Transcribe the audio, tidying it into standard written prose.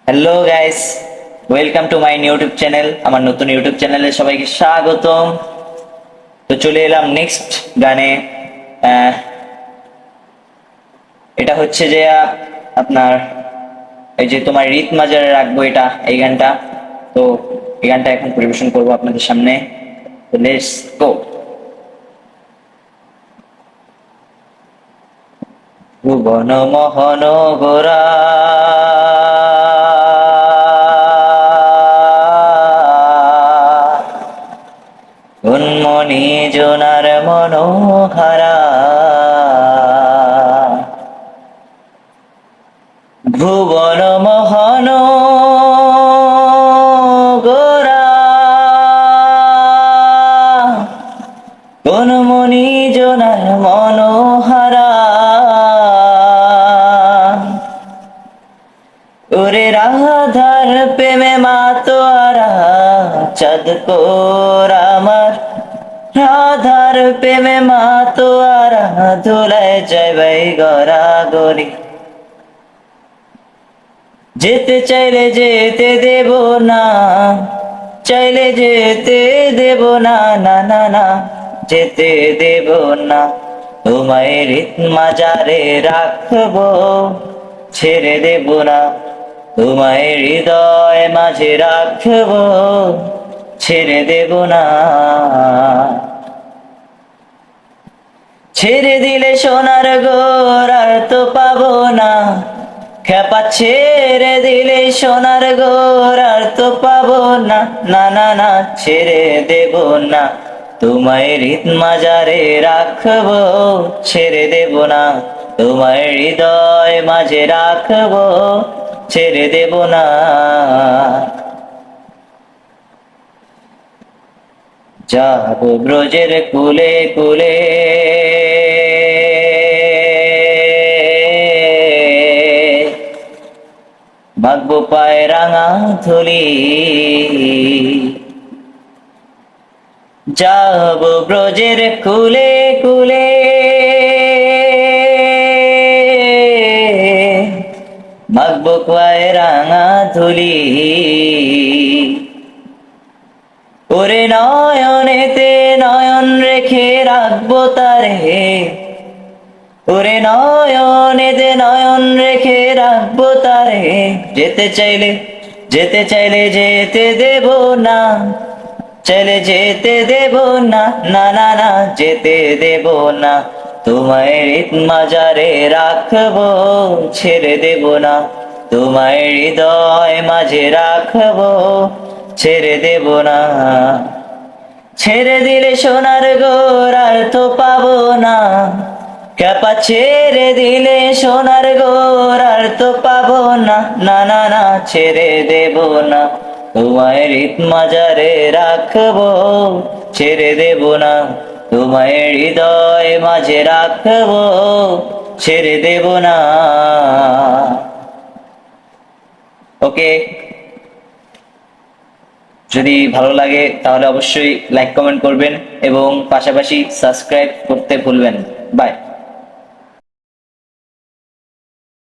Hello guys, welcome to my YouTube channel. আমার নতুন YouTube চ্যানেলে সবাইকে স্বাগতম। তো চলে এলাম নেক্সট গানে। আহ, এটা হচ্ছে যে আপনার এই যে তোমার রিত মাজারে রাখবো, এটা এই গানটা। তো এই গানটা এখন পরিবেশন করবো আপনাদের সামনে। তো লেটস গো। ভুবন মোহন গোরা উন্মনি জোনার মনোহারা ভুবন মোহন গোরা উন্মনি জোনার মনোহারা ওরে রাধার প্রেমে মাতোয়ারা চাঁদ কোরা আমার রাধার প্রেমে মাতোয়ারা ধুলায় যাইবে গড়া গড়ি যেতে চাইলে যেতে দেব না, চাইলে যেতে দেব না, না না না যেতে দেব না। তোমায় রিত মাজারে রাখবো, ছেড়ে দেব না। তোমায় হৃদয় মাঝে রাখবো, ছেড়ে দেব না। ছেড়ে দিলে সোনার গোর আর তো পাবো না, খেপা ছেড়ে দিলে সোনার গোর আর তো পাবো না, না না না ছেড়ে দেব না। তোমায় রিত মাজারে রাখবো, ছেড়ে দেব না। তোমায় হৃদয় মাঝে রাখবো, ছেড়ে দেব না। যাবো ব্রজের কুলে কুলে, মাগবো পায়ে রাঙা থলি। যাবো ব্রজের কুলে কুলে, মাগবো পায়ে রাঙা থলি। ওরে নয়নেতে নয়ন রেখে রাখবো তারে, ওরে নয়নেতে নয়ন রেখে রাখবো তারে। যেতে চাইলে যেতে চাইলে যেতে দেব না, চাইলে যেতে দেব না, না না না যেতে দেব না। তোমায় রিত মাজারে রাখবো, ছেড়ে দেব না। তোমায় হৃদয় মাঝে রাখবো, ছেড়ে দেব না। ছেড়ে দিলে সোনার গোর আর তো পাবো না, ক্যাপা ছেড়ে দিলে সোনার গোর আর তো পাবো না, না না না ছেড়ে দেব না। তোমায় রিত মাজারে রাখবো, ছেড়ে দেব না। তোমায় হৃদয় মাঝে রাখবো, ছেড়ে দেব না। ওকে, যদি ভালো লাগে তাহলে অবশ্যই লাইক কমেন্ট করবেন এবং পাশাপাশি সাবস্ক্রাইব করতে ভুলবেন। বাই।